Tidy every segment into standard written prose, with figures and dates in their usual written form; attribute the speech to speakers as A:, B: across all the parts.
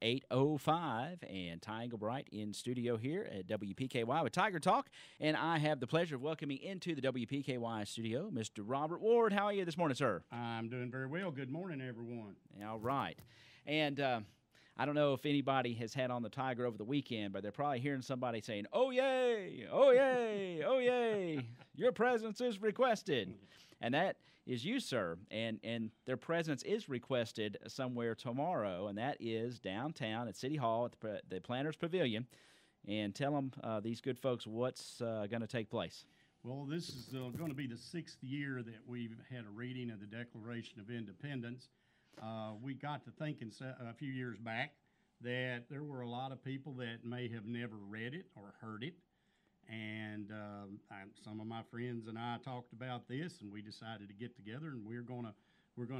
A: 8:05, and Ty Englebright in studio here at WPKY with Tiger Talk. And I have the pleasure of welcoming into the WPKY studio Mr. Robert Ward. How are you this morning, sir?
B: I'm doing very well. Good morning, everyone.
A: All right. And I don't know if anybody has had on the Tiger over the weekend, but they're probably hearing somebody saying, "Oh, yay! Oh, yay! Oh, yay! Your presence is requested." And that is you, sir. And their presence is requested somewhere tomorrow, and that is downtown at City Hall at the Planters Pavilion. And tell them, these good folks, what's going to take place.
B: Well, this is going to be the 6th year that we've had a reading of the Declaration of Independence. We got to thinking a few years back that there were a lot of people that may have never read it or heard it. And some of my friends and I talked about this, and we decided to get together, and we're gonna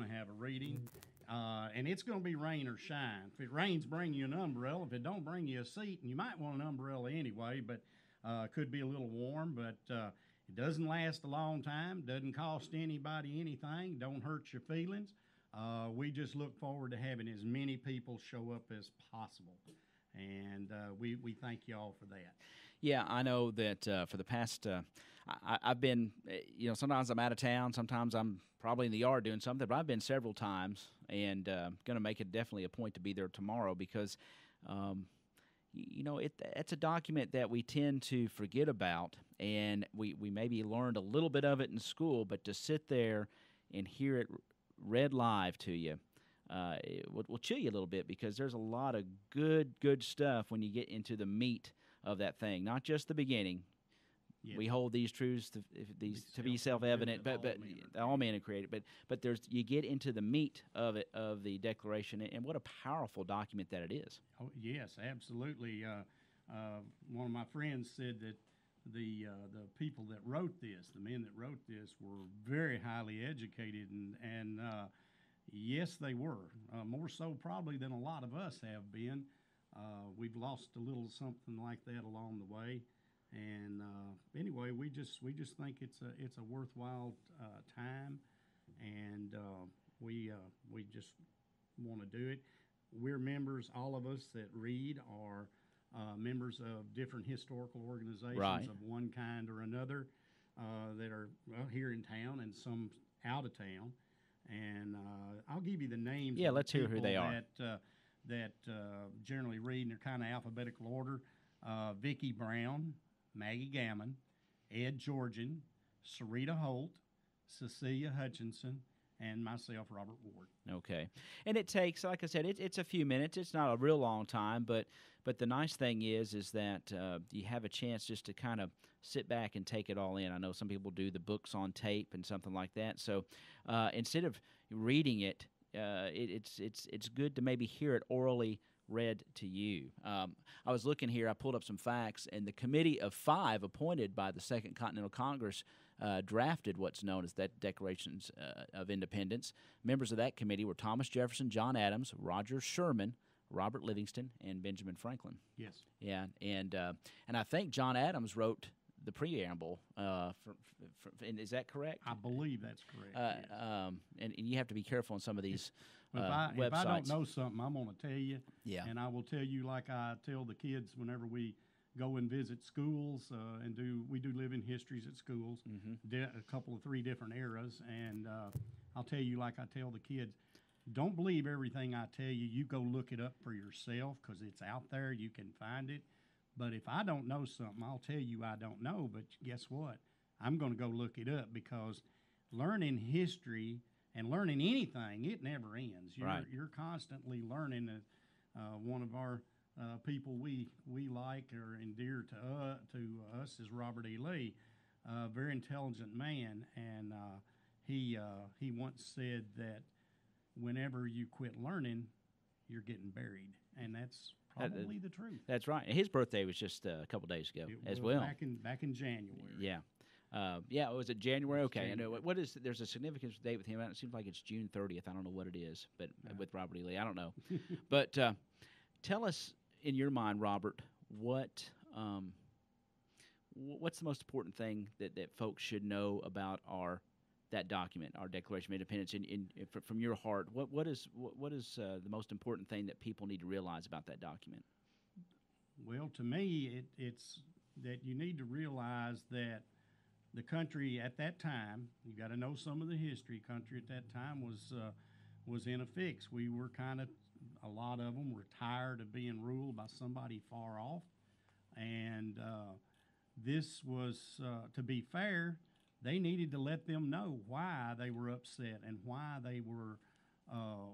B: have a reading, and it's gonna be rain or shine. If it rains, bring you an umbrella. If it don't, bring you a seat, and you might want an umbrella anyway. But could be a little warm, but it doesn't last a long time. Doesn't cost anybody anything. Don't hurt your feelings. We just look forward to having as many people show up as possible. And we thank you all for that.
A: Yeah, I know that for the past, I've been, sometimes I'm out of town, sometimes I'm probably in the yard doing something, but I've been several times, and going to make it definitely a point to be there tomorrow because, it's a document that we tend to forget about, and we maybe learned a little bit of it in school, but to sit there and hear it read live to you, it will chill you a little bit because there's a lot of good stuff when you get into the meat of that thing. Not just the beginning. Yes. We hold these truths to be self-evident, but all men are created. But you get into the meat of it, of the Declaration, and what a powerful document that it is.
B: Oh yes, absolutely. One of my friends said that the people that wrote this, the men that wrote this, were very highly educated and yes, they were. More so probably than a lot of us have been. We've lost a little something like that along the way. And anyway, we just think it's a worthwhile time, and we just want to do it. We're members, all of us that read are members of different historical organizations, right, of one kind or another that are here in town and some out of town. And I'll give you the names.
A: Yeah,
B: of
A: let's
B: the
A: hear who they are.
B: That generally read in their kind of alphabetical order. Vicki Brown, Maggie Gammon, Ed Georgian, Sarita Holt, Cecilia Hutchinson, and myself, Robert Ward.
A: Okay. And it takes, like I said, it's a few minutes. It's not a real long time, but the nice thing is that you have a chance just to kind of sit back and take it all in. I know some people do the books on tape and something like that. So instead of reading it, it's good to maybe hear it orally read to you. I was looking here, I pulled up some facts, and the Committee of Five appointed by the Second Continental Congress drafted what's known as that Declarations of Independence. Members of that committee were Thomas Jefferson, John Adams, Roger Sherman, Robert Livingston, and Benjamin Franklin.
B: Yes.
A: Yeah, and I think John Adams wrote the preamble. And is that correct?
B: I believe that's correct. Yes.
A: And you have to be careful on some of these
B: websites. If I don't know something, I'm going to tell you.
A: Yeah.
B: And I will tell you like I tell the kids whenever we go and visit schools we do living histories at schools, a couple of 3 different eras. And I'll tell you like I tell the kids, don't believe everything I tell you. You go look it up for yourself because it's out there. You can find it. But if I don't know something, I'll tell you I don't know. But guess what? I'm going to go look it up because learning history and learning anything, it never ends. You're constantly learning. One of our people we like or endear to us is Robert E. Lee, a very intelligent man. And he once said that whenever you quit learning, you're getting buried. And that's probably the truth.
A: That's right. And his birthday was just a couple days ago as well.
B: Back in January.
A: Yeah. Was it January? Okay. January. I know. There's a significant date with him. It seems like it's June 30th. I don't know what it is, but with Robert E. Lee, I don't know. But tell us, in your mind, Robert, what's the most important thing that folks should know about our that document, our Declaration of Independence, from your heart, what is the most important thing that people need to realize about that document?
B: Well, to me, it's that you need to realize that the country at that time, you got to know some of the history. Country at that time was in a fix. We were a lot of them were tired of being ruled by somebody far off, and this was, to be fair, they needed to let them know why they were upset and why they were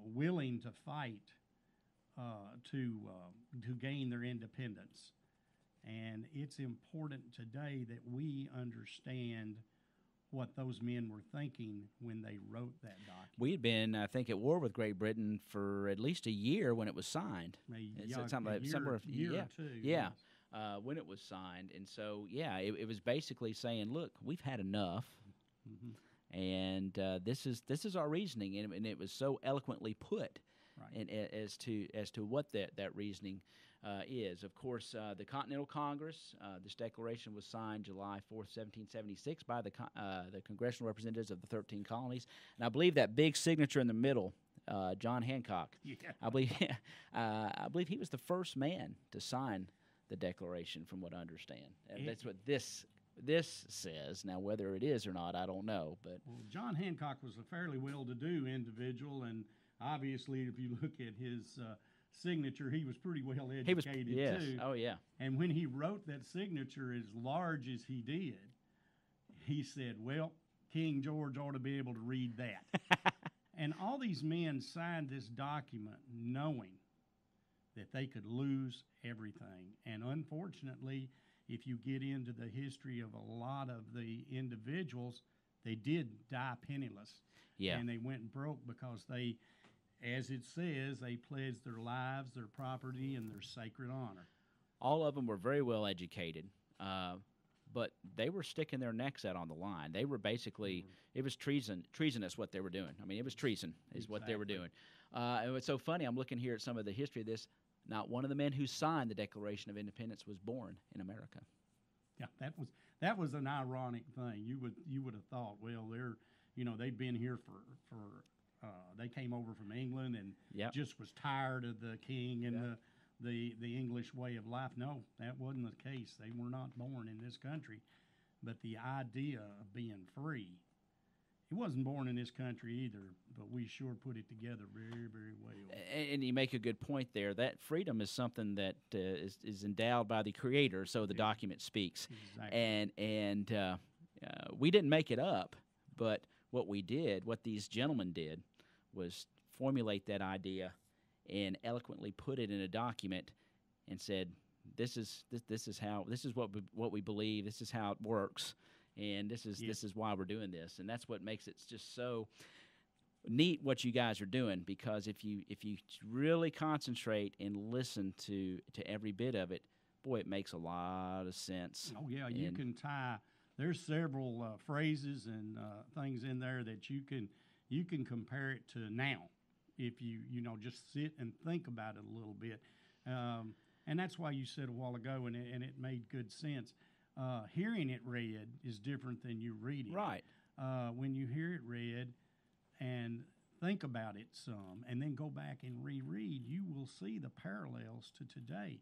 B: willing to fight to gain their independence. And it's important today that we understand what those men were thinking when they wrote that document.
A: We had been, I think, at war with Great Britain for at least a year when it was signed.
B: Year or two.
A: Yeah. When it was signed. And so, it was basically saying, look, we've had enough, and this is our reasoning. And it was so eloquently put, right, and as to what that reasoning is. Of course, the Continental Congress, this declaration was signed July 4th, 1776 by the congressional representatives of the 13 colonies. And I believe that big signature in the middle, John Hancock, I believe he was the first man to sign the Declaration, from what I understand. That's what this says. Now, whether it is or not, I don't know. But
B: John Hancock was a fairly well-to-do individual, and obviously, if you look at his signature, he was pretty well educated too.
A: Oh, yeah.
B: And when he wrote that signature as large as he did, he said, well, King George ought to be able to read that. And all these men signed this document knowing that they could lose everything. And unfortunately, if you get into the history of a lot of the individuals, they did die penniless.
A: Yeah.
B: And they went broke because they, as it says, they pledged their lives, their property, and their sacred honor.
A: All of them were very well educated, but they were sticking their necks out on the line. They were basically, it was treasonous what they were doing. I mean, it was treason is what they were doing. And it's so funny, I'm looking here at some of the history of this. Not one of the men who signed the Declaration of Independence was born in America.
B: Yeah, that was an ironic thing. You would have thought, well, they'd been here for they came over from England and just was tired of the king and the English way of life. No, that wasn't the case. They were not born in this country. But the idea of being free, he wasn't born in this country either, but we sure put it together very, very well.
A: And you make a good point there. That freedom is something that is endowed by the Creator, so the document speaks.
B: Exactly.
A: And we didn't make it up, but what these gentlemen did, was formulate that idea and eloquently put it in a document and said, this is what we believe, this is how it works, and this is why we're doing this. And that's what makes it just so neat what you guys are doing, because if you really concentrate and listen to every bit of it, boy, it makes a lot of sense.
B: Oh yeah, you can tie. There's several phrases and things in there that you can compare it to now, if you just sit and think about it a little bit, and that's why you said a while ago, and it made good sense. Hearing it read is different than you reading.
A: Right.
B: When you hear it read and think about it some, and then go back and reread, you will see the parallels to today.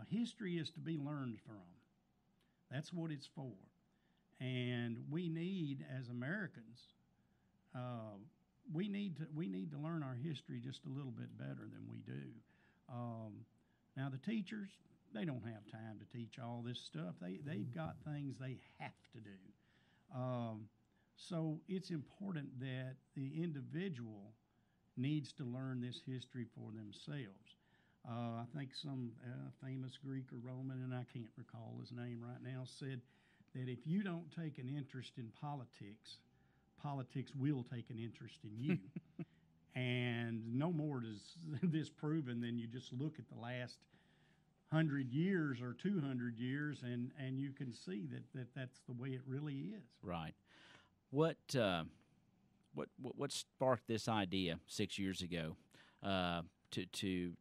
B: History is to be learned from. That's what it's for. And we need, as Americans, we need to learn our history just a little bit better than we do. Now the teachers, they don't have time to teach all this stuff. They've got things they have to do. So it's important that the individual needs to learn this history for themselves. I think some famous Greek or Roman, and I can't recall his name right now, said that if you don't take an interest in politics, politics will take an interest in you. And no more does this proven than you just look at the last 100 years or 200 years, and you can see that's the way it really is.
A: Right. What sparked this idea 6 years ago to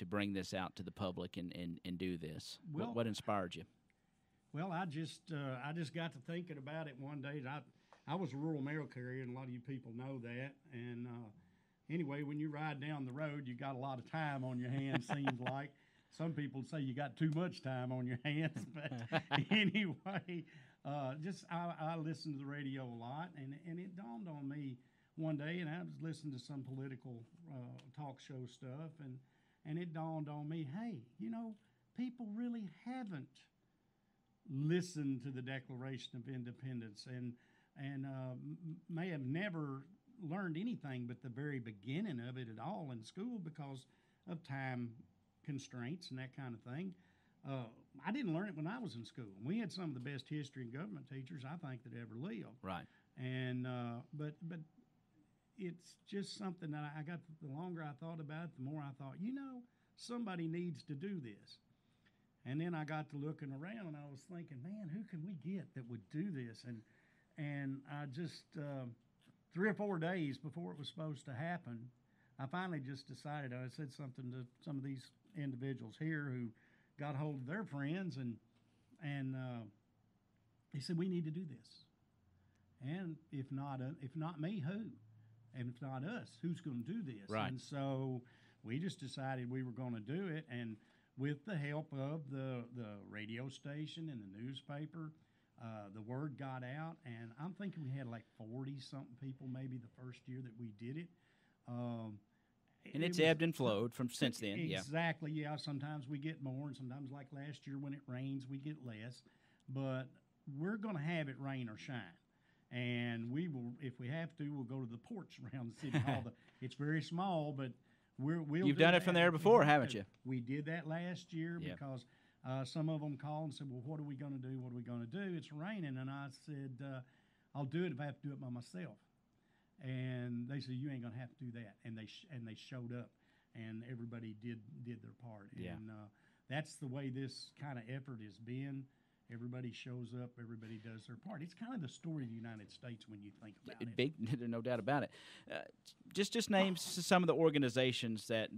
A: bring this out to the public and do this? What inspired you?
B: Well, I just got to thinking about it one day. I was a rural mail carrier, and a lot of you people know that. And anyway, when you ride down the road, you got a lot of time on your hands. Seems like some people say you got too much time on your hands, but anyway, I listened to the radio a lot, and it dawned on me one day, and I was listening to some political talk show stuff, and it dawned on me, hey, people really haven't listened to the Declaration of Independence, and may have never learned anything but the very beginning of it at all in school because of time constraints and that kind of thing. I didn't learn it when I was in school. We had some of the best history and government teachers I think that ever lived.
A: Right.
B: And but it's just something that I got. The longer I thought about it, the more I thought, somebody needs to do this. And then I got to looking around, and I was thinking, man, who can we get that would do this? And I just 3 or 4 days before it was supposed to happen, I finally just decided. I said something to some of these individuals here who got hold of their friends, and they said, we need to do this. And if not me, who? And if not us, who's going to do this?
A: Right.
B: And so we just decided we were going to do it, and with the help of the radio station and the newspaper, the word got out, and I'm thinking we had like 40-something people maybe the first year that we did it.
A: And it's ebbed and flowed from since then.
B: Exactly, yeah. Sometimes we get more, and sometimes like last year when it rains, we get less. But we're going to have it rain or shine. And we will, if we have to, we'll go to the porch around the city hall. It's very small, but we'll
A: You've done it from there before, haven't you?
B: We did that last year because some of them called and said, well, what are we going to do? What are we going to do? It's raining. And I said, I'll do it if I have to do it by myself. And they said, you ain't going to have to do that. And they showed up, and everybody did their part.
A: Yeah.
B: And that's the way this kind of effort has been. Everybody shows up. Everybody does their part. It's kind of the story of the United States when you think about it.
A: Big, no doubt about it. Just name some of the organizations that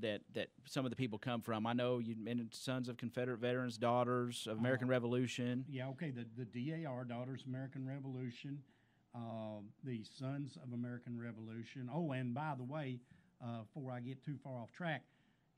A: some of the people come from. I know you mentioned Sons of Confederate Veterans, Daughters of American Revolution.
B: Yeah, okay. The DAR, Daughters of American Revolution, the Sons of American Revolution. Oh, and by the way, before I get too far off track,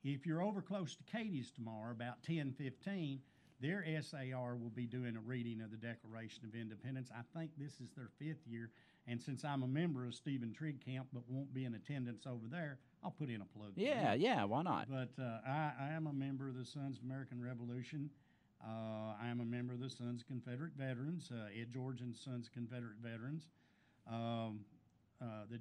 B: if you're over close to Katie's tomorrow, about 10:15. Their SAR will be doing a reading of the Declaration of Independence. I think this is their 5th year, and since I'm a member of Stephen Trigg Camp but won't be in attendance over there, I'll put in a plug.
A: Yeah, why not?
B: But I am a member of the Sons of American Revolution. I am a member of the Sons of Confederate Veterans, Ed George and Sons of Confederate Veterans. The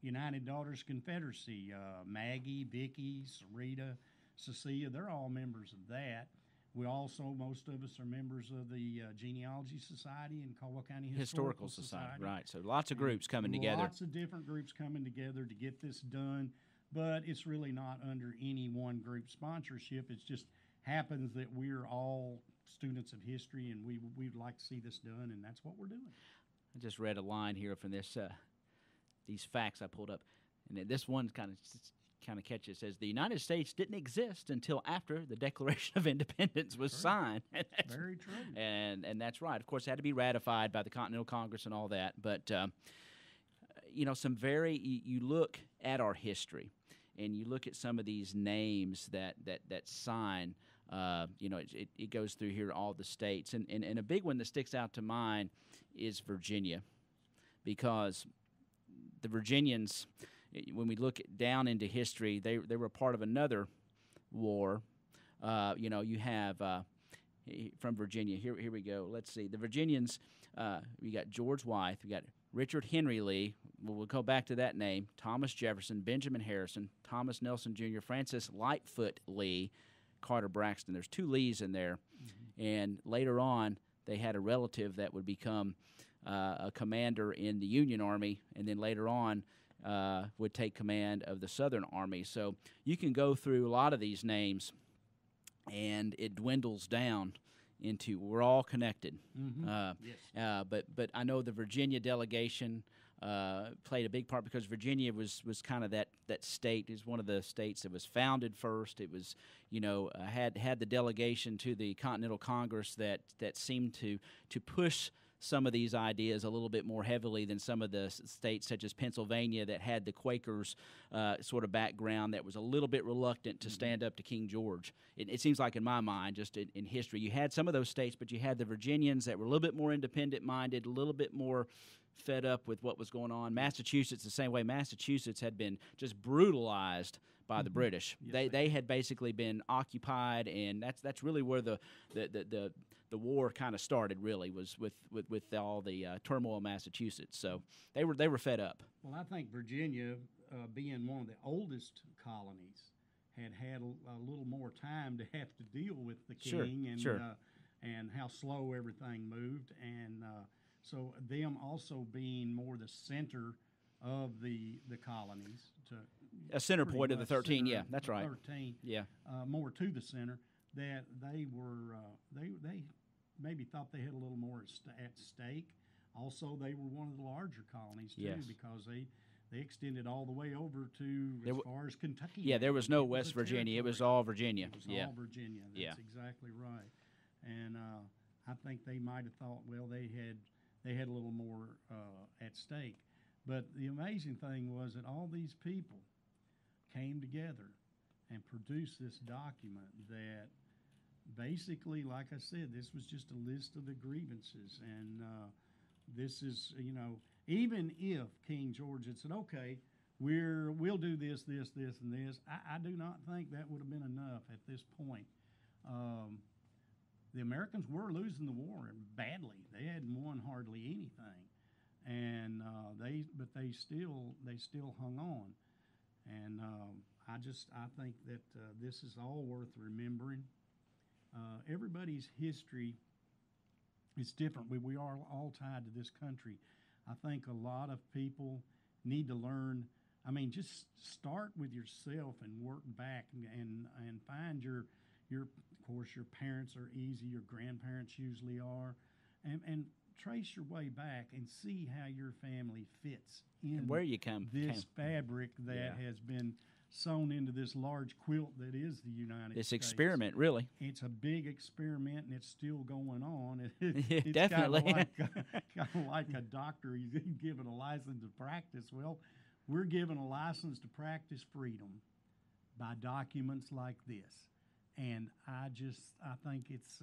B: United Daughters Confederacy, Maggie, Vicki, Sarita, Cecilia, they're all members of that. We also, most of us are members of the Genealogy Society and Caldwell County Historical Society.
A: Right, so lots of groups coming together.
B: Lots of different groups coming together to get this done, but it's really not under any one group sponsorship. It just happens that we're all students of history, and we'd like to see this done, and that's what we're doing.
A: I just read a line here from these facts I pulled up, and this one kind of catches. It says the United States didn't exist until after the Declaration of Independence was signed.
B: Very true.
A: And that's right. Of course, it had to be ratified by the Continental Congress and all that. But you look at our history, and you look at some of these names that sign. It goes through here all the states, and a big one that sticks out to mind is Virginia, because the Virginians, when we look down into history, they were part of another war. You have from Virginia. Here we go. Let's see. The Virginians, we got George Wythe, we got Richard Henry Lee. We'll go back to that name. Thomas Jefferson, Benjamin Harrison, Thomas Nelson Jr., Francis Lightfoot Lee, Carter Braxton. There's 2 Lees in there. Mm-hmm. And later on, they had a relative that would become a commander in the Union Army, and then later on would take command of the Southern Army. So you can go through a lot of these names, and it dwindles down into we're all connected.
B: Mm-hmm.
A: Yes. But I know the Virginia delegation played a big part, because Virginia was kind of that state, is one of the states that was founded first. It was, had the delegation to the Continental Congress that seemed to push some of these ideas a little bit more heavily than some of the states, such as Pennsylvania, that had the Quakers sort of background that was a little bit reluctant to stand up to King George. It seems like, in my mind, just in history, you had some of those states, but you had the Virginians that were a little bit more independent-minded, a little bit more fed up with what was going on. Massachusetts, the same way. Massachusetts had been just brutalized by the British.
B: Yes,
A: They had basically been occupied, and that's really where the war kind of started. Really, was with all the turmoil in Massachusetts. So they were fed up.
B: Well, I think Virginia, being one of the oldest colonies, had a little more time to have to deal with the king and how slow everything moved, and so them also being more the center of the colonies, to
A: a center point of the 13. Yeah, that's right.
B: 13.
A: Yeah,
B: more to the center, that they were they maybe thought they had a little more at stake. Also, they were one of the larger colonies too,
A: yes,
B: because they extended all the way over to as far as Kentucky.
A: Yeah, there was no West Virginia. It was all Virginia.
B: It was all Virginia. That's exactly right. And I think they might have thought, well, they had a little more at stake. But the amazing thing was that all these people came together and produced this document that basically, like I said, this was just a list of the grievances. And this is, even if King George had said, okay, we'll do this, this, this, and this, I do not think that would have been enough at this point. The Americans were losing the war badly. They hadn't won hardly anything, and they still hung on. And I think that this is all worth remembering. Everybody's history is different. We are all tied to this country. I think a lot of people need to learn. I mean, just start with yourself and work back and find your. Of course, your parents are easy. Your grandparents usually are, and trace your way back and see how your family fits in
A: and where you came.
B: Fabric that has been sewn into this large quilt that is the United States.
A: This experiment, really.
B: It's a big experiment, and it's still going on.
A: It's definitely.
B: Kind of like a doctor. He's given a license to practice. Well, we're given a license to practice freedom by documents like this. And I think it's,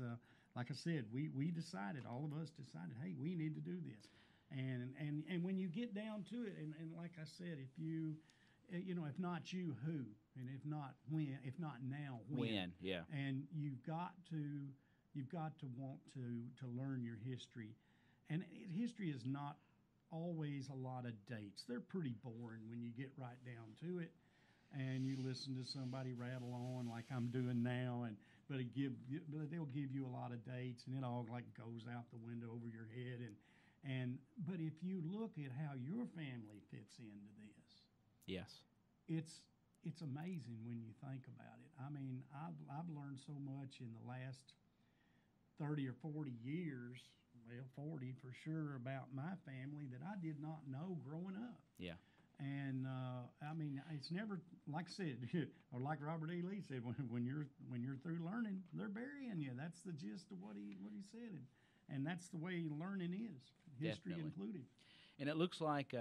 B: like I said, we decided, all of us decided, hey, we need to do this. And when you get down to it, and like I said, if you, if not you, who? And if not when? If not now, when?
A: Yeah.
B: And you've got to want to learn your history. And history is not always a lot of dates. They're pretty boring when you get right down to it. And you listen to somebody rattle on like I'm doing now, but they'll give you a lot of dates, and it all like goes out the window over your head. But if you look at how your family fits into this,
A: yes,
B: it's amazing when you think about it. I mean, I've learned so much in the last 30 or 40 years, well, 40 for sure, about my family that I did not know growing up.
A: Yeah.
B: And I mean, it's never, like I said, or like Robert E. Lee said, when you're through learning, they're burying you. That's the gist of what he said, and that's the way learning is, history
A: Definitely.
B: included.
A: And it looks like,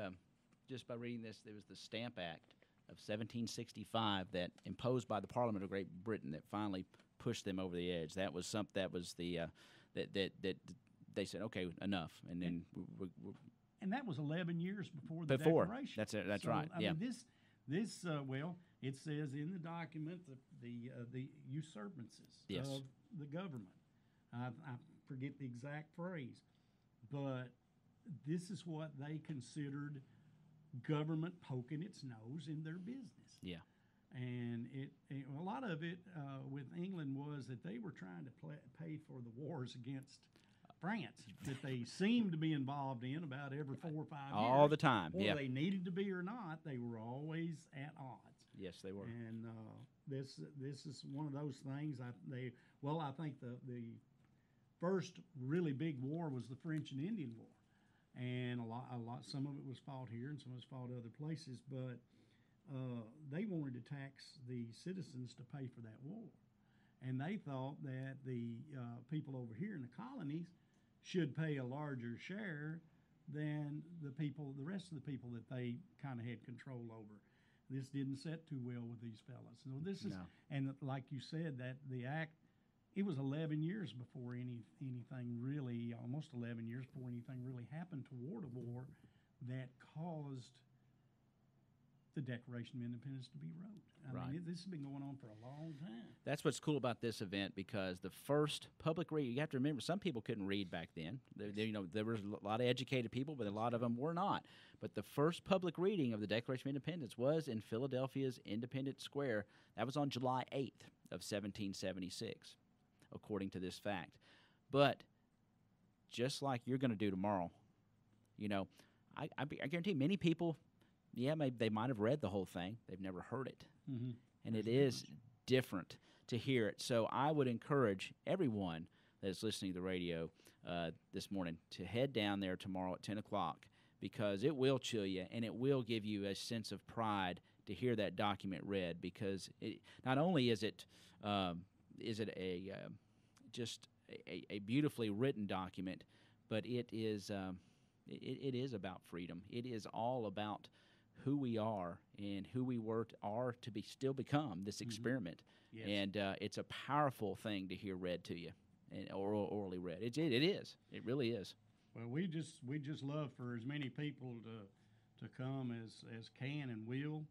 A: just by reading this, there was the Stamp Act of 1765 that imposed by the Parliament of Great Britain that finally pushed them over the edge. That was the that they said, okay, enough, and then
B: and that was 11 years before the Declaration.
A: That's it. That's
B: so,
A: right.
B: I mean, this well, it says in the document the usurpances of the government. I forget the exact phrase, but this is what they considered government poking its nose in their business.
A: Yeah.
B: And a lot of it with England was that they were trying to pay for the wars against France that they seemed to be involved in about every 4 or 5 years.
A: All the time,
B: Whether they needed to be or not, they were always at odds.
A: Yes, they were.
B: And this is one of those things. I think the first really big war was the French and Indian War, and some of it was fought here and some of it was fought other places, but they wanted to tax the citizens to pay for that war, and they thought that the people over here in the colonies should pay a larger share than the rest of the people that they kind of had control over. This didn't set too well with these fellas. So this is,
A: No.
B: and like you said, that the act, it was 11 years before anything really, almost 11 years before anything really happened toward a war that caused the Declaration of Independence to be wrote. I mean, this has been going on for a long time.
A: That's what's cool about this event, because the first public read, you have to remember, some people couldn't read back then. There was a lot of educated people, but a lot of them were not. But the first public reading of the Declaration of Independence was in Philadelphia's Independence Square. That was on July 8th of 1776, according to this fact. But just like you're going to do tomorrow, I guarantee many people, they might have read the whole thing. They've never heard it.
B: Mm-hmm.
A: And it is different to hear it. So I would encourage everyone that is listening to the radio this morning to head down there tomorrow at 10 o'clock, because it will chill you, and it will give you a sense of pride to hear that document read, because not only is it just a beautifully written document, but it is about freedom. It is all about who we are and who we are to still become this experiment.
B: Yes.
A: And it's a powerful thing to hear read to you, and orally read. It is. It really is.
B: Well, we just love for as many people to come as can and will.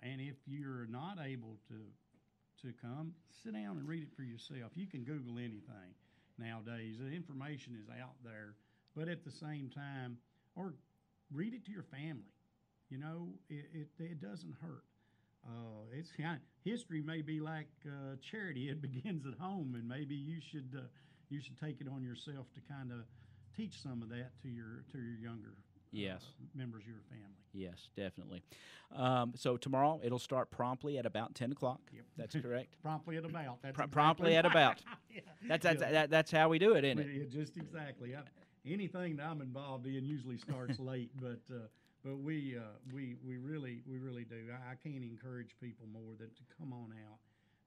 B: And if you're not able to come, sit down and read it for yourself. You can Google anything nowadays. The information is out there. But at the same time, or read it to your family. It doesn't hurt. It's history may be like charity; it begins at home, and maybe you should take it on yourself to kind of teach some of that to your younger members of your family.
A: Yes, definitely. So tomorrow it'll start promptly at about 10 o'clock.
B: Yep.
A: That's correct.
B: Promptly at about. That's
A: promptly at about.
B: Yeah.
A: That's how we do it, isn't it?
B: Yeah, just exactly. Anything that I'm involved in usually starts late, but we really do. I can't encourage people more than to come on out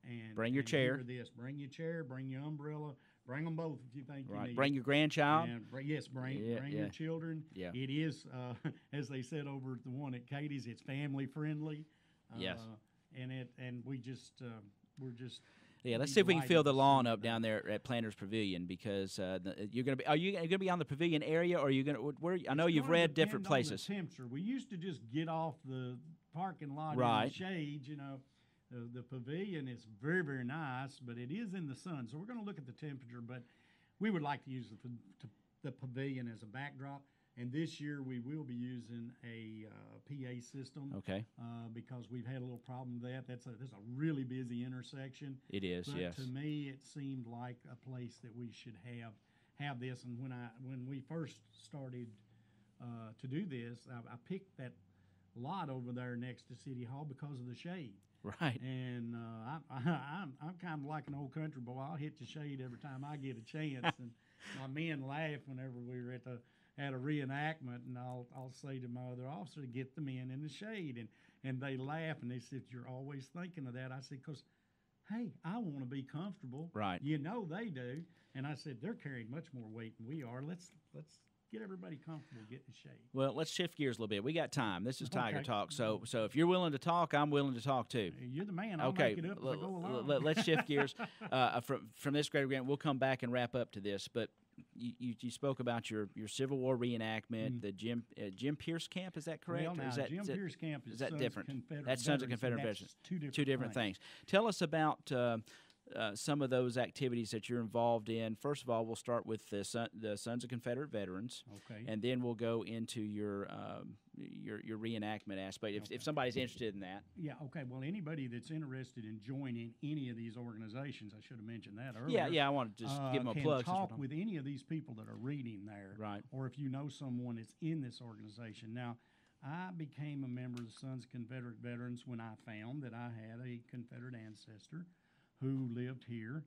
B: and
A: bring your chair.
B: Hear this. Bring your chair. Bring your umbrella. Bring them both if you think you need.
A: Bring your grandchild.
B: And bring your children.
A: Yeah.
B: It is, as they said over at the one at Katie's, it's family friendly.
A: Yes.
B: And we're just.
A: Yeah, let's see if we can fill the lawn up down there at Planters Pavilion, because you're going to be. Are you going to be on the pavilion area, or are you going to? Where I know you've read different places.
B: On the temperature. We used to just get off the parking lot in the shade. The pavilion is very, very nice, but it is in the sun. So we're going to look at the temperature, but we would like to use the pavilion as a backdrop. And this year we will be using a PA system.
A: Okay.
B: Because we've had a little problem with that. That's a really busy intersection.
A: It is,
B: but
A: yes.
B: To me, it seemed like a place that we should have this. And when we first started to do this, I picked that lot over there next to City Hall because of the shade.
A: Right.
B: And I'm kind of like an old country boy. I'll hit the shade every time I get a chance. And my men laugh whenever we were at a reenactment, and I'll say to my other officer to get the men in the shade, and they laugh, and they said, "You're always thinking of that." I said, "'Cause, hey, I want to be comfortable."
A: Right.
B: They do. And I said, "They're carrying much more weight than we are. Let's get everybody comfortable getting the shade."
A: Well, let's shift gears a little bit. We got time. This is Tiger Talk. So if you're willing to talk, I'm willing to talk too.
B: You're the man. I'll make it up as I go along.
A: Let's shift gears. From this great event, we'll come back and wrap up to this, but you spoke about your Civil War reenactment, the Jim Pierce Camp. Is that correct?
B: Well, now, Jim Pierce Camp is
A: that different? That's Sons of Confederate Veterans.
B: Two different
A: things. Tell us about some of those activities that you're involved in. First of all, we'll start with the Sons of Confederate Veterans,
B: okay,
A: and then we'll go into your reenactment aspect. If somebody's interested in that,
B: yeah, okay. Well, anybody that's interested in joining any of these organizations, I should have mentioned that earlier.
A: Yeah. I want to just give them a plug.
B: Can talk with any of these people that are reading there,
A: right?
B: Or if you know someone that's in this organization. Now, I became a member of the Sons of Confederate Veterans when I found that I had a Confederate ancestor who lived here,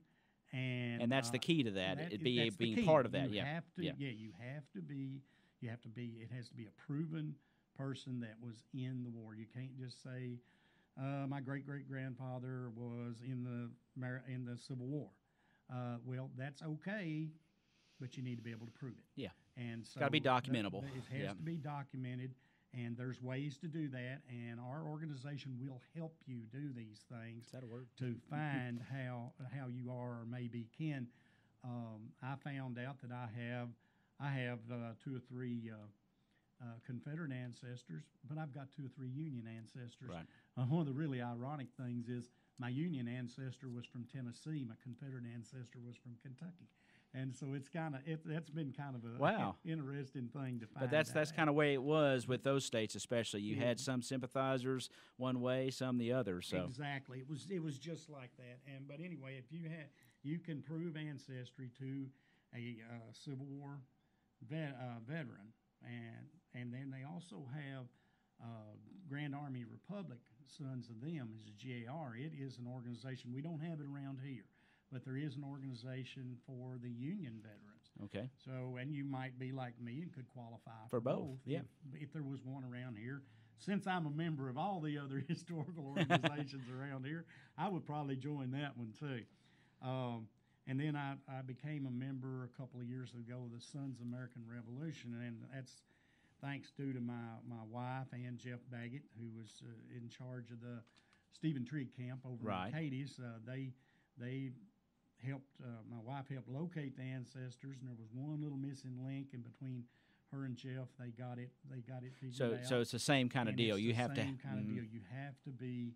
B: and
A: that's the key to that. Being
B: key.
A: Part of that.
B: You
A: Yeah.
B: have to. Yeah. You have to be. It has to be a proven person that was in the war. You can't just say, "My great-great-grandfather was in the Civil War." Well, that's okay but you need to be able to prove it.
A: Yeah.
B: And so
A: Gotta be documentable.
B: It has
A: Yeah.
B: to be documented, and there's ways to do that. And our organization will help you do these things
A: Is that a word?
B: to find how you are or maybe can. I found out that I have 2 or 3 Confederate ancestors, but I've got 2 or 3 Union ancestors.
A: Right.
B: One of the really ironic things is my Union ancestor was from Tennessee, my Confederate ancestor was from Kentucky, and so that's been kind of a
A: Wow.
B: interesting thing to find.
A: But that's
B: out.
A: kind of way it was with those states, especially. You
B: Yeah.
A: had some sympathizers one way, some the other. So
B: Exactly, it was just like that. But anyway, if you can prove ancestry to a Civil War veteran, and then they also have Grand Army Republic Sons of Them is a GAR. It is an organization. We don't have it around here, but there is an organization for the Union veterans.
A: okay,
B: So, and you might be like me and could qualify
A: For both, yeah.
B: if there was one around here. Since I'm a member of all the other historical organizations around here, I would probably join that one too. And then I became a member a couple of years ago of the Sons of American Revolution, and that's thanks due to my wife and Jeff Baggett, who was in charge of the Stephen Trigg camp over
A: Right.
B: in Cadiz. They helped, my wife helped locate the ancestors, and there was one little missing link in between her and Jeff. They got it figured
A: so
B: out.
A: so it's the same kind of
B: And
A: deal.
B: it's
A: You
B: the
A: have to.
B: same kind of
A: mhm.
B: deal. You have to be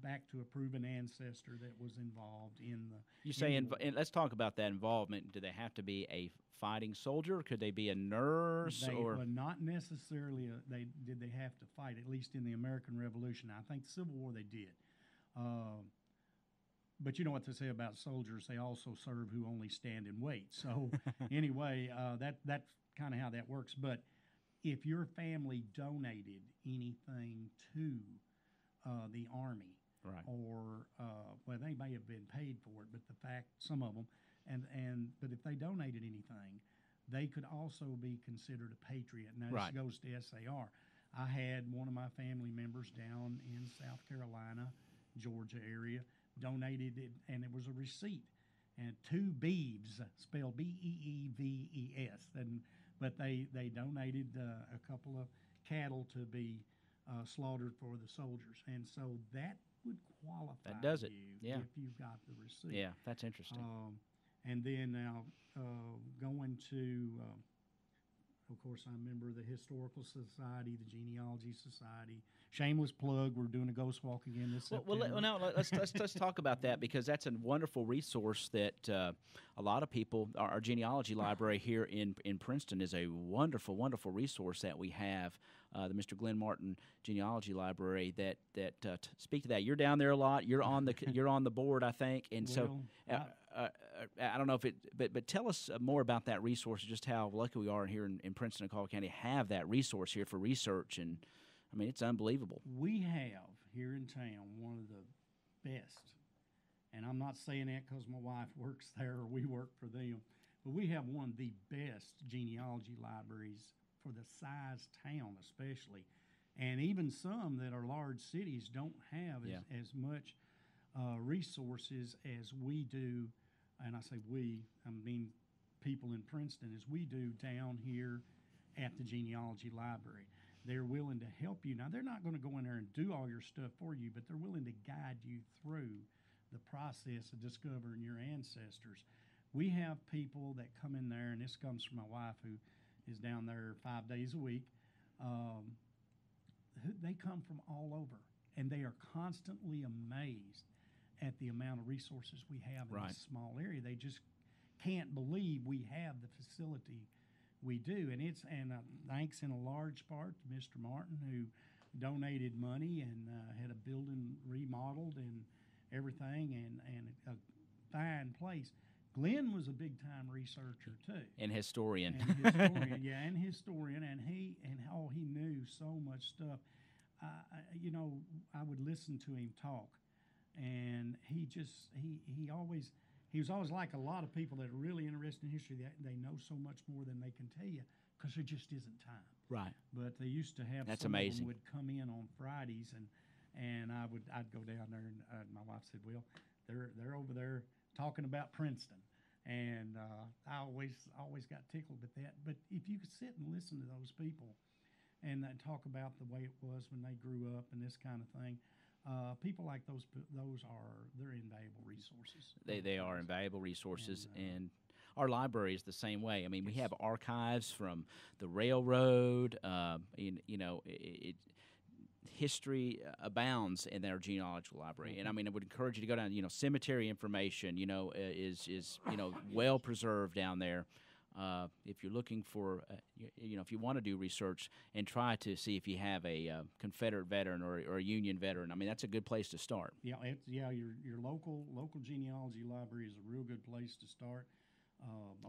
B: back to a proven ancestor that was involved in the.
A: You say,
B: in the-
A: and let's talk about that involvement. Do they have to be a fighting soldier? Could they be a nurse or?
B: Well, not necessarily. They have to fight? At least in the American Revolution, I think the Civil War they did. But you know what they say about soldiers? They also serve who only stand and wait. So anyway, that's kind of how that works. But if your family donated anything to the Army,
A: Right.
B: or well, they may have been paid for it, but the fact some of them, but if they donated anything, they could also be considered a patriot. Now
A: Right.
B: this goes to SAR. I had one of my family members down in South Carolina, Georgia area, donated it, and it was a receipt, and 2 beeves, spelled Beeves, but they donated a couple of cattle to be slaughtered for the soldiers, and so that would qualify
A: That does it,
B: you
A: yeah.
B: if you got the receipt.
A: Yeah, that's interesting.
B: And then now going to, of course, I'm a member of the Historical Society, the Genealogy Society. Shameless plug, we're doing a ghost walk again this September.
A: Well, now let's talk about that, because that's a wonderful resource that a lot of people. Our genealogy library here in Princeton is a wonderful resource that we have. The Mr. Glenn Martin Genealogy Library. That speak to that. You're down there a lot. You're on the board, I think, and
B: Well,
A: I don't know if it, but tell us more about that resource. Just how lucky we are here in Princeton and Collier County to have that resource here for research, and I mean it's unbelievable.
B: We have here in town one of the best, and I'm not saying that because my wife works there or we work for them, but we have one of the best genealogy libraries for the size town especially, and even some that are large cities don't have as much resources as we do, and I say we, I mean people in Princeton, as we do down here at the genealogy library. They're willing to help you. Now, they're not going to go in there and do all your stuff for you, but they're willing to guide you through the process of discovering your ancestors. We have people that come in there, and this comes from my wife who is down there 5 days a week. They come from all over, and they are constantly amazed at the amount of resources we have in
A: Right.
B: this small area. They just can't believe we have the facility we do, and thanks in a large part to Mr. Martin, who donated money and had a building remodeled and everything, and a fine place. Glenn was a big time researcher too,
A: And historian.
B: and historian, and he knew so much stuff. I would listen to him talk, and he was always like a lot of people that are really interested in history. That they know so much more than they can tell you because there just isn't time.
A: Right.
B: But they used to have
A: That's
B: some of
A: amazing.
B: them would come in on Fridays, and I'd go down there, and my wife said, "Well, they're over there talking about Princeton," And I always got tickled at that. But if you could sit and listen to those people and talk about the way it was when they grew up and this kind of thing, people like they're invaluable resources.
A: They are invaluable resources, and our library is the same way. I mean, we have archives from the railroad. History abounds in our genealogical library, and I mean, I would encourage you to go down. Cemetery information, is well preserved down there. If you're looking for, if you want to do research and try to see if you have a Confederate veteran or a Union veteran, I mean, that's a good place to start.
B: Yeah, your local genealogy library is a real good place to start.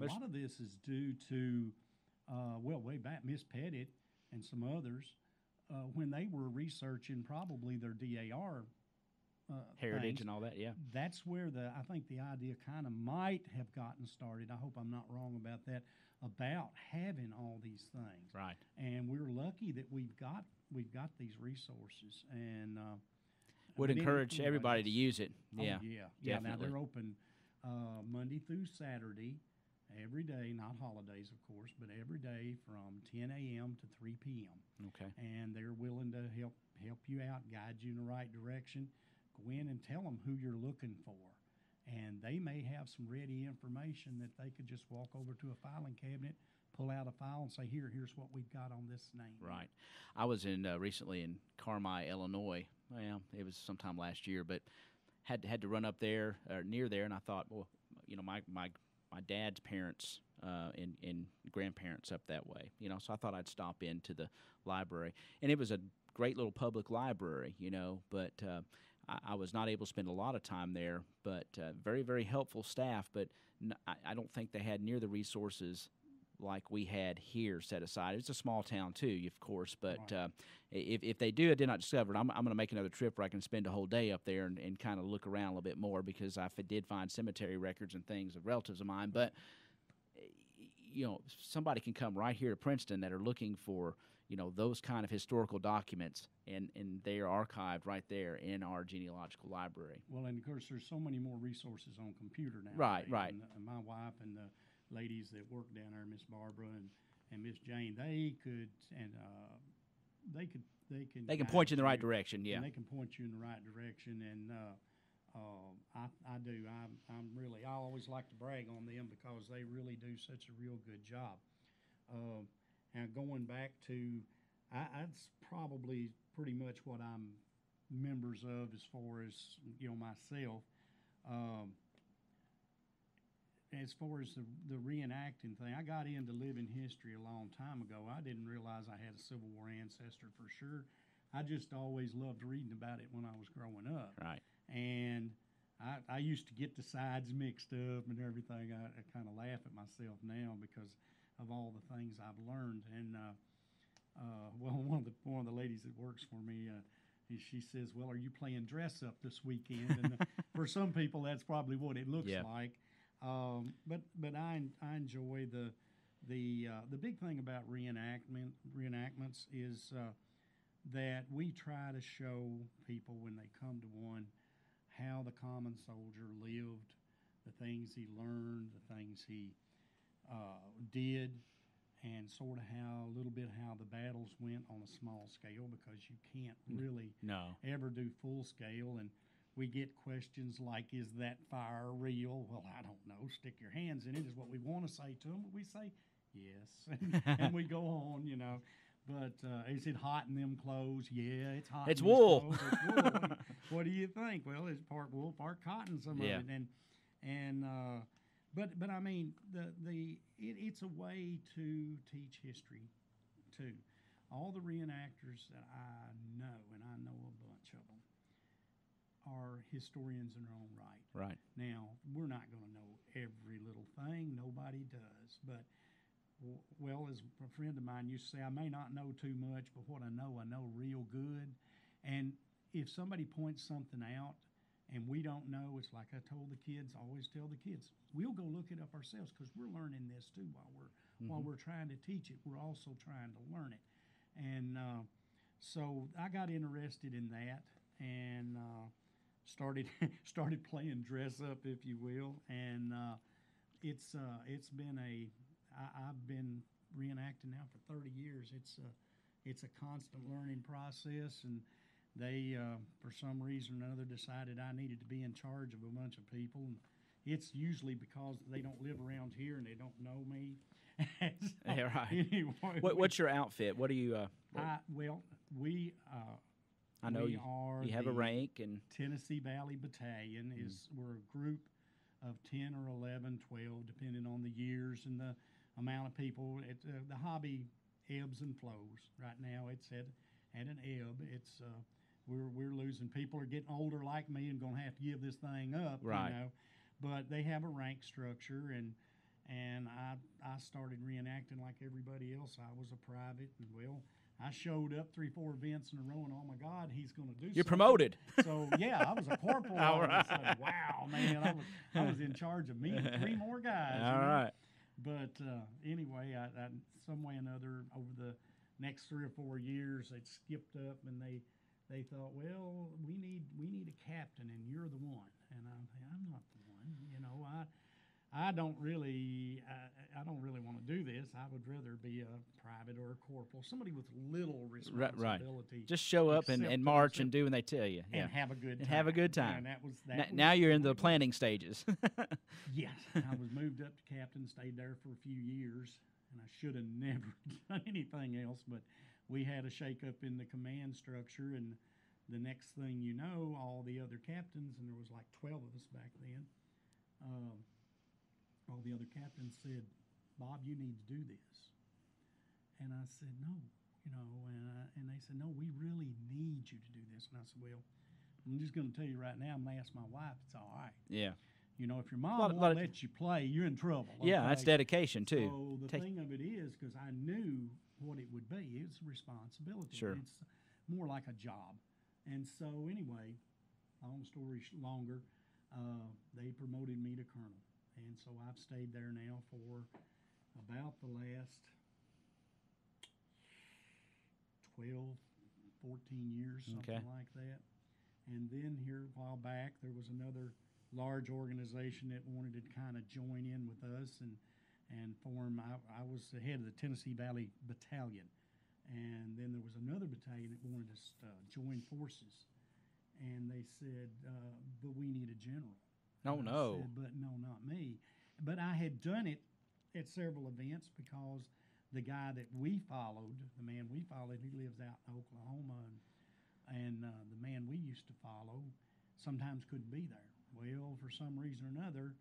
B: A lot of this is due to, way back, Miss Pettit and some others, when they were researching probably their DAR
A: heritage
B: things,
A: and all that, yeah.
B: That's where I think the idea kind of might have gotten started. I hope I'm not wrong about that, about having all these things.
A: Right.
B: And we're lucky that we've got these resources, and
A: would encourage everybody to use it. Yeah.
B: Oh, yeah.
A: Definitely.
B: Now they're open Monday through Saturday, every day, not holidays, of course, but every day from 10 a.m. to 3 p.m.
A: Okay.
B: And they're willing to help you out, guide you in the right direction. Go in and tell them who you're looking for. And they may have some ready information that they could just walk over to a filing cabinet, pull out a file, and say, here's what we've got on this name.
A: Right. I was recently in Carmi, Illinois. Well, it was sometime last year, but had to run up there or near there, and I thought, well, my dad's parents and grandparents up that way, so I thought I'd stop into the library. And it was a great little public library, but I was not able to spend a lot of time there, but very, very helpful staff, but I don't think they had near the resources like we had here set aside. It's a small town too, of course, but
B: Right.
A: If they do, I did not discover it. I'm going to make another trip where I can spend a whole day up there and kind of look around a little bit more, because I did find cemetery records and things of relatives of mine. But somebody can come right here to Princeton that are looking for those kind of historical documents, and they are archived right there in our genealogical library.
B: Well, and of course, there's so many more resources on computer now.
A: Right.
B: And my wife and the ladies that work down there, Miss Barbara and Miss Jane, they can
A: point you in the right direction. Yeah.
B: And they can point you in the right direction, and I do. I always like to brag on them because they really do such a real good job. And going back to, that's probably pretty much what I'm members of as far as myself. As far as the reenacting thing, I got into living history a long time ago. I didn't realize I had a Civil War ancestor for sure. I just always loved reading about it when I was growing up.
A: Right.
B: And I used to get the sides mixed up and everything. I kind of laugh at myself now because of all the things I've learned. And one of the ladies that works for me, she says, "Well, are you playing dress up this weekend?" And for some people, that's probably what it looks like. But I enjoy the big thing about reenactments is that we try to show people when they come to one how the common soldier lived, the things he learned, the things he did, and sort of how the battles went on a small scale, because you can't really ever do full scale. And we get questions like, is that fire real? Well, I don't know. Stick your hands in it is what we want to say to them. But we say, yes. And we go on, But is it hot in them clothes? Yeah, it's hot.
A: It's
B: in
A: wool.
B: Clothes. It's wool. What do you think? Well, it's part wool, part cotton, some of it. But I mean, it's a way to teach history, too. All the reenactors that I know, and I know a bunch of them, are historians in their own right.
A: Right.
B: Now, we're not going to know every little thing. Nobody does. But, well, as a friend of mine used to say, I may not know too much, but what I know real good. And if somebody points something out and we don't know, it's like I told the kids, always tell the kids, we'll go look it up ourselves, because we're learning this too while we're trying to teach it. We're also trying to learn it. And so I got interested in that, and started playing dress up, if you will, and it's been I've been reenacting now for 30 years. It's a constant learning process, and they for some reason or another decided I needed to be in charge of a bunch of people, and it's usually because they don't live around here and they don't know me. So,
A: Yeah, right.
B: Anyway,
A: What's your outfit? What do you?
B: well, we
A: I know
B: we
A: you.
B: are
A: You have a
B: the
A: rank, and
B: Tennessee Valley Battalion. We're a group of 10 or 11, 12, depending on the years and the amount of people. The hobby ebbs and flows. Right now, it's at an ebb. It's we're losing. People are getting older like me and going to have to give this thing up.
A: Right.
B: You know, but they have a rank structure, and I started reenacting like everybody else. I was a private, and well, I showed up 3-4 events in a row, and oh my God, he's going to do.
A: you're
B: something.
A: promoted.
B: So yeah, I was a corporal. All of a sudden. Wow, man, I was in charge of me and 3 more guys.
A: All right.
B: But anyway, I some way or another over the next 3 or 4 years, it skipped up, and they thought, well, we need a captain, and you're the one. And I'm not the one. You know, I don't really want to do this. I would rather be a private or a corporal, somebody with little responsibility.
A: Right. Just show up and march and do when they tell you. Yeah.
B: And have a good time.
A: And have a good time.
B: And that was
A: Now you're in the planning stages.
B: Yes, I was moved up to captain, stayed there for a few years, and I should have never done anything else. But we had a shakeup in the command structure, and the next thing you know, all the other captains, and there was like 12 of us back then. All the other captains said, "Bob, you need to do this." And I said, "No, you know," and they said, "No, we really need you to do this." And I said, "Well, I'm just going to tell you right now, I'm going to ask my wife. It's all right.
A: Yeah.
B: You know, if your mom won't let you play, you're in trouble."
A: Yeah, that's dedication too.
B: So the thing of it is, because I knew what it would be, it's a responsibility.
A: Sure.
B: It's more like a job. And so anyway, long story longer, they promoted me to colonel. And so I've stayed there now for about the last 12, 14 years, something like that. And then here a while back, there was another large organization that wanted to kind of join in with us and form. I was the head of the Tennessee Valley Battalion. And then there was another battalion that wanted us to join forces. And they said, but we need a general.
A: Oh, no.
B: I said, but no, not me. But I had done it at several events because the guy that we followed, the man we followed, he lives out in Oklahoma, and the man we used to follow sometimes couldn't be there. Well, for some reason or another,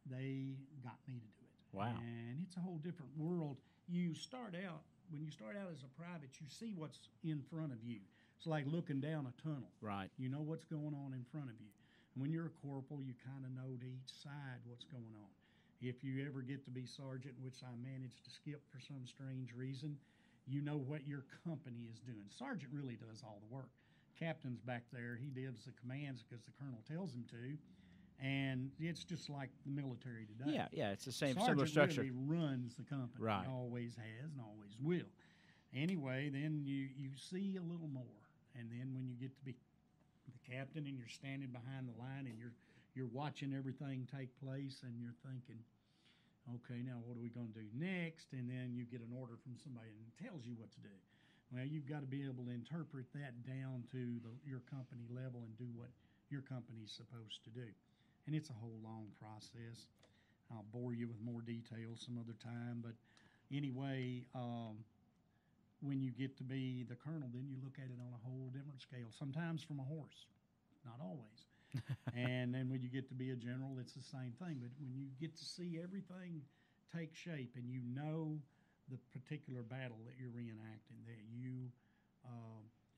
B: they got me to do it.
A: Wow.
B: And it's a whole different world. When you start out as a private, you see what's in front of you. It's like looking down a tunnel.
A: Right.
B: You know what's going on in front of you. And when you're a corporal, you kind of know to each side what's going on. If you ever get to be sergeant, which I managed to skip for some strange reason, you know what your company is doing. Sergeant really does all the work. Captain's back there. He gives the commands because the colonel tells him to. And it's just like the military today.
A: Yeah, it's the same
B: Sergeant
A: similar structure.
B: really runs the company.
A: Right.
B: Always has and always will. Anyway, then you see a little more. And then when you get to be the captain and you're standing behind the line and you're watching everything take place and you're thinking, okay, now what are we going to do next? And then you get an order from somebody and tells you what to do. Well, you've got to be able to interpret that down to your company level and do what your company's supposed to do. And it's a whole long process. I'll bore you with more details some other time. But anyway, when you get to be the colonel, then you look at it on a whole different scale, sometimes from a horse, not always. And then when you get to be a general, it's the same thing. But when you get to see everything take shape and you know the particular battle that you're reenacting, that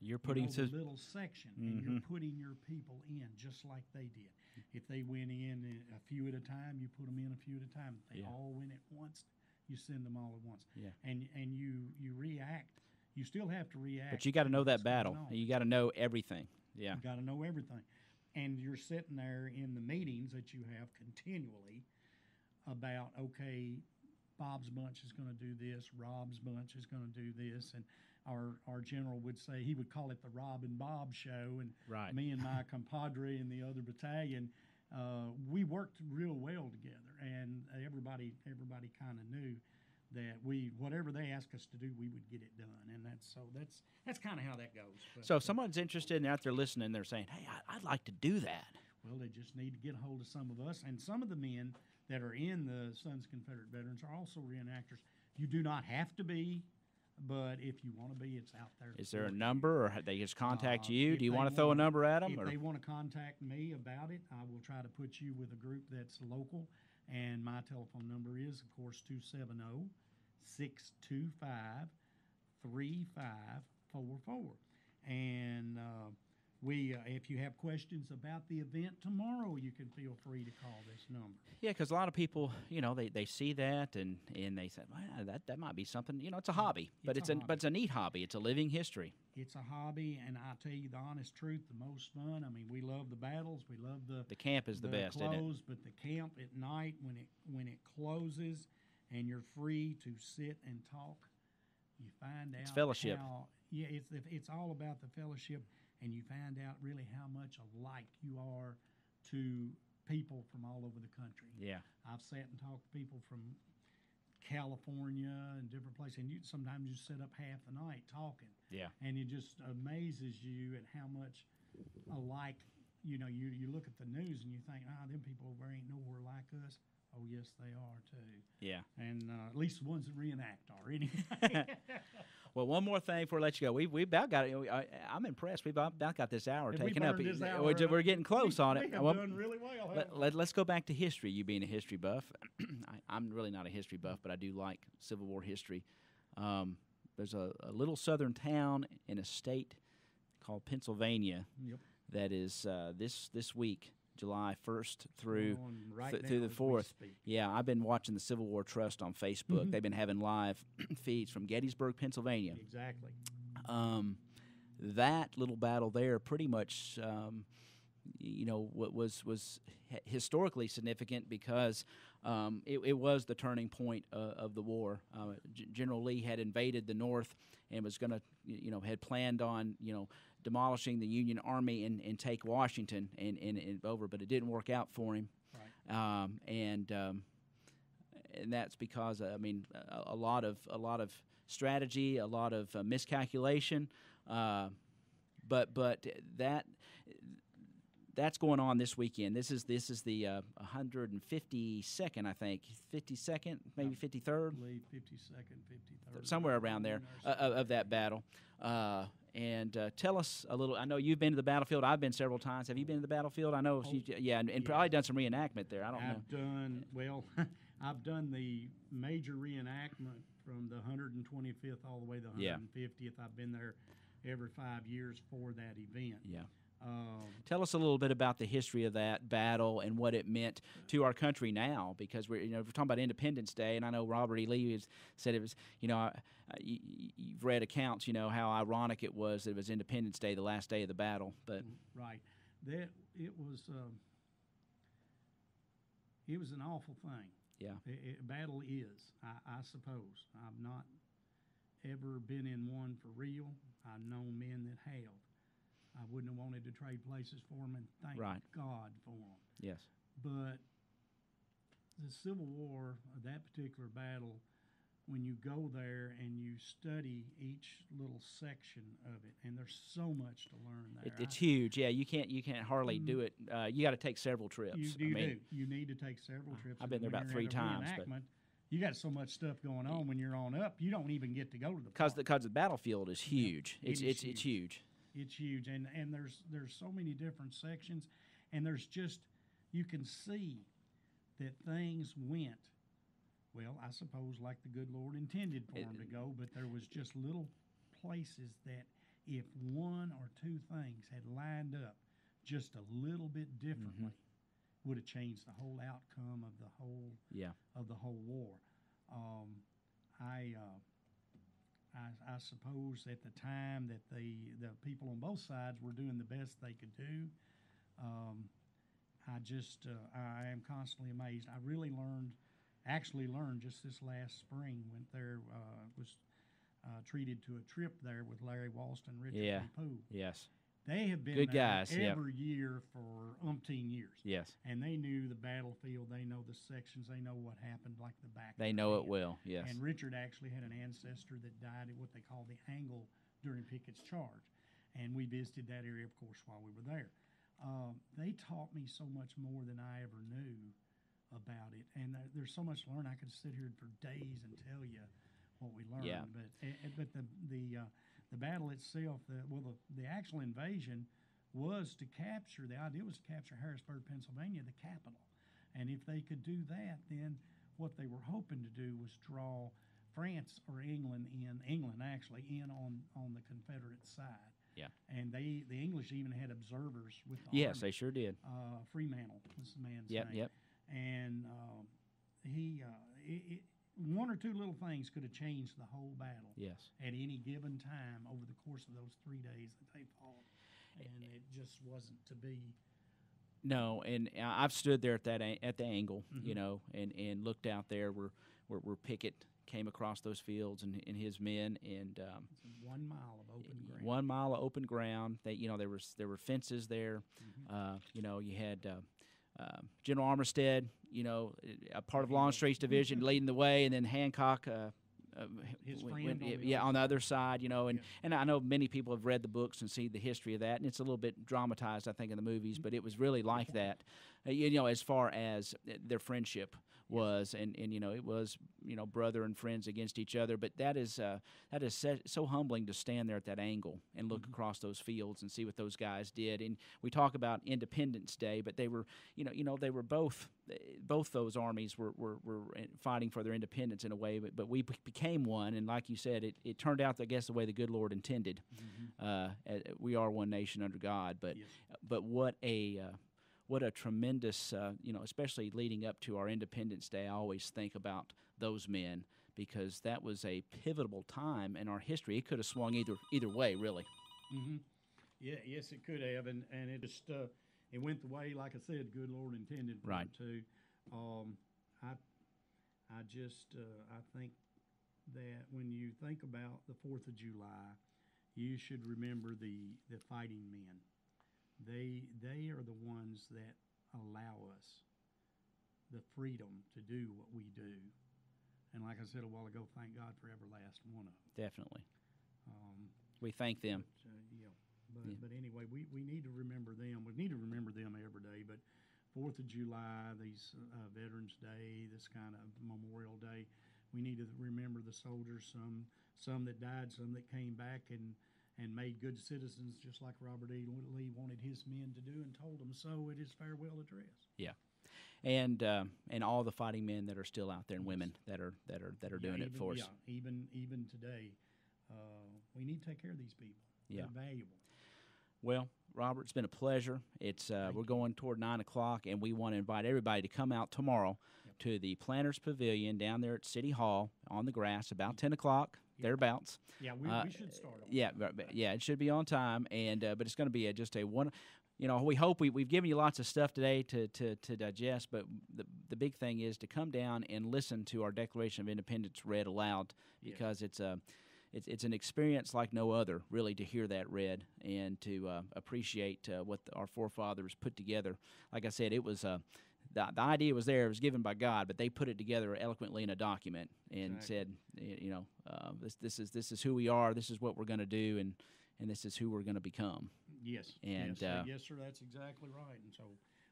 A: you're putting
B: the little section, and you're putting your people in just like they did. If they went in a few at a time, you put them in a few at a time. If they all went at once, you send them all at once.
A: Yeah.
B: And you react. You still have to react.
A: But you got to know that battle. You got to know everything. Yeah.
B: You got to know everything. And you're sitting there in the meetings that you have continually about, okay, Bob's bunch is going to do this, Rob's bunch is going to do this, and our general would say, he would call it the Rob and Bob show, and me and my compadre in the other battalion, we worked real well together, and everybody kind of knew that whatever they asked us to do, we would get it done, and that's kind of how that goes. But,
A: So if someone's interested and out there listening, they're saying, "Hey, I'd like to do that."
B: well, they just need to get a hold of some of us, and some of the men that are in the Sons of Confederate Veterans are also reenactors. You do not have to be, but if you want to be, it's out there.
A: Is there a
B: for you.
A: number, or they just contact you?
B: If
A: Do you
B: they
A: want to throw a
B: wanna-
A: number at them?
B: If
A: Or?
B: they want to contact me about it, I will try to put you with a group that's local. And my telephone number is, of course, 270-625-3544. And if you have questions about the event tomorrow, you can feel free to call this number.
A: Yeah, because a lot of people, they see that and they say, well, that might be something. It's a hobby, but
B: It's a hobby.
A: but it's a neat hobby. It's a living history.
B: It's a hobby, and I tell you the honest truth, the most fun. I mean, we love the battles, we love the
A: camp is the best, isn't it?
B: close, but the camp at night when it closes, and you're free to sit and talk, you find out
A: It's fellowship.
B: It's all about the fellowship, and you find out really how much alike you are to people from all over the country.
A: Yeah.
B: I've sat and talked to people from California and different places, and sometimes you sit up half the night talking.
A: Yeah.
B: And it just amazes you at how much alike, you look at the news and you think, them people over there ain't nowhere like us. Oh, yes, they are, too.
A: Yeah.
B: And at least the ones that reenact are, anyway.
A: Well, one more thing before I let you go. We about got it. I'm impressed. We've about got this hour
B: Have
A: taken
B: we
A: up.
B: burned this hour
A: We're getting close on it.
B: We have done really well.
A: Let's go back to history. You being a history buff. I'm really not a history buff, but I do like Civil War history. There's a little southern town in a state called Pennsylvania that is this week, July 1st through through the 4th. Yeah, I've been watching the Civil War Trust on Facebook. They've been having live feeds from Gettysburg, Pennsylvania.
B: Exactly.
A: That little battle there pretty much, what was historically significant because it was the turning point of the war. General Lee had invaded the North and was going to, had planned on, demolishing the Union Army and take Washington and over, but it didn't work out for him.
B: Right.
A: And that's because a lot of strategy, a lot of miscalculation, but that's going on this weekend. This is the 152nd, I think, 52nd, maybe 53rd,
B: I believe 52nd, 53rd,
A: somewhere around there of that battle. And tell us a little. I know you've been to the battlefield. I've been several times. Have you been to the battlefield? I know. And probably done some reenactment there. I don't know.
B: I've done the major reenactment from the 125th all the way to the 150th. I've been there every 5 years for that event.
A: Yeah. Tell us a little bit about the history of that battle and what it meant to our country now, because we're talking about Independence Day, and I know Robert E. Lee has said it was, you've read accounts, how ironic it was that it was Independence Day, the last day of the battle. But
B: right, that it was an awful thing.
A: Yeah,
B: battle is, I suppose. I've not ever been in one for real. I know men that have. I wouldn't have wanted to trade places for them, and thank God for them.
A: Yes.
B: But the Civil War, that particular battle, when you go there and you study each little section of it, and there's so much to learn there.
A: It's huge. Yeah, you can't hardly do it. You got to take several trips.
B: You do. You need to take several trips.
A: I've been there about 3 times. But
B: you got so much stuff going on when you're on up. You don't even get to go to the
A: because the battlefield is huge. It's huge.
B: It's huge, and there's so many different sections, and there's just, you can see that things went, well, I suppose like the good Lord intended for them to go, but there was just little places that if one or two things had lined up just a little bit differently, would have changed the whole outcome of the whole war. I suppose at the time that the people on both sides were doing the best they could do. I am constantly amazed. I really learned just this last spring, went there, was treated to a trip there with Larry Walston, Richard B. Poole.
A: Yes.
B: They have been
A: Good
B: there
A: guys, yep.
B: every year for umpteen years.
A: Yes.
B: And they knew the battlefield. They know the sections. They know what happened like the back.
A: They
B: of
A: know
B: their
A: it
B: hand.
A: well, yes.
B: And Richard actually had an ancestor that died at what they call the angle during Pickett's charge. And we visited that area, of course, while we were there. They taught me so much more than I ever knew about it. And there's so much to learn. I could sit here for days and tell you what we learned.
A: Yeah.
B: But the battle itself, the actual invasion was to capture, the idea was to capture Harrisburg, Pennsylvania, the capital. And if they could do that, then what they were hoping to do was draw France or England actually in on the Confederate side.
A: Yeah.
B: And the English even had observers with the
A: Yes,
B: army.
A: they sure did.
B: Fremantle was the man's
A: Yep,
B: name.
A: yep.
B: And one or two little things could have changed the whole battle.
A: Yes.
B: At any given time over the course of those 3 days that they fought, and it just wasn't to be.
A: No, and I've stood there at the angle,
B: Mhm.
A: you know, and looked out there where Pickett came across those fields and his men, and
B: It's 1 mile of open ground.
A: 1 mile of open ground. There were fences there.
B: Mhm.
A: You know, you had General Armistead, you know, a part of Longstreet's division leading the way, and then Hancock.
B: His friend
A: on the other side, you know, and,
B: Yeah.
A: and I know many people have read the books and see the history of that, and it's a little bit dramatized, I think, in the movies, but it was really like that, you know, as far as their friendship was, and you know, it was, you know, brother and friends against each other, but that is so humbling to stand there at that angle and look across those fields and see what those guys did. And we talk about Independence Day, but they were, they were both those armies were fighting for their independence in a way, but we became one, and like you said, it turned out, I guess, the way the good Lord intended. We are one nation under God, but
B: Yes.
A: but what a tremendous, especially leading up to our Independence Day, I always think about those men, because that was a pivotal time in our history. It could have swung either way, really.
B: Mm-hmm. Yeah, yes, it could have, and it just it went the way, like I said, good Lord intended for
A: Right.
B: it to. I think that when you think about the 4th of July, you should remember the fighting men. They are the ones that allow us the freedom to do what we do. And like I said a while ago, thank God for every last one of them.
A: Definitely. We thank them.
B: But anyway, we need to remember them. We need to remember them every day. But 4th of July, these Veterans Day, this kind of Memorial Day, we need to remember the soldiers, some that died, some that came back and made good citizens, just like Robert E. Lee wanted his men to do and told them so at his farewell address.
A: Yeah. And all the fighting men that are still out there, and women that are doing it for us.
B: Yeah, even today, we need to take care of these people.
A: Yeah.
B: They're valuable.
A: Well, Robert, it's been a pleasure. It's we're going toward 9 o'clock, and we want to invite everybody to come out tomorrow to the Planters Pavilion down there at City Hall on the grass about 10 o'clock, thereabouts.
B: Yeah, we should start on
A: Yeah, it should be on time, and but it's going to be just a one. You know, we hope we've given you lots of stuff today to digest, but the big thing is to come down and listen to our Declaration of Independence read aloud, because it's an experience like no other, really, to hear that read and to appreciate what our forefathers put together. Like I said, it was the idea was there; it was given by God, but they put it together eloquently in a document and said, this is who we are, this is what we're going to do, and this is who we're going to become.
B: Yes.
A: And
B: yes, sir, that's exactly right. And so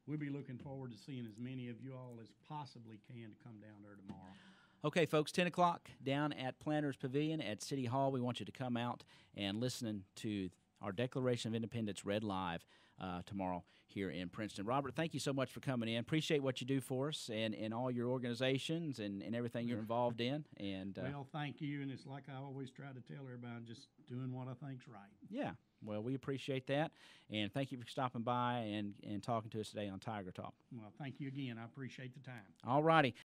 B: we'll be looking forward to seeing as many of you all as possibly can to come down there tomorrow.
A: Okay, folks, 10 o'clock down at Planters Pavilion at City Hall. We want you to come out and listen to our Declaration of Independence read live tomorrow here in Princeton. Robert, thank you so much for coming in. Appreciate what you do for us and all your organizations and everything you're involved in. And
B: well, thank you. And it's like I always try to tell everybody, just doing what I think's right.
A: Yeah, well, we appreciate that. And thank you for stopping by and talking to us today on Tiger Talk.
B: Well, thank you again. I appreciate the time.
A: All righty.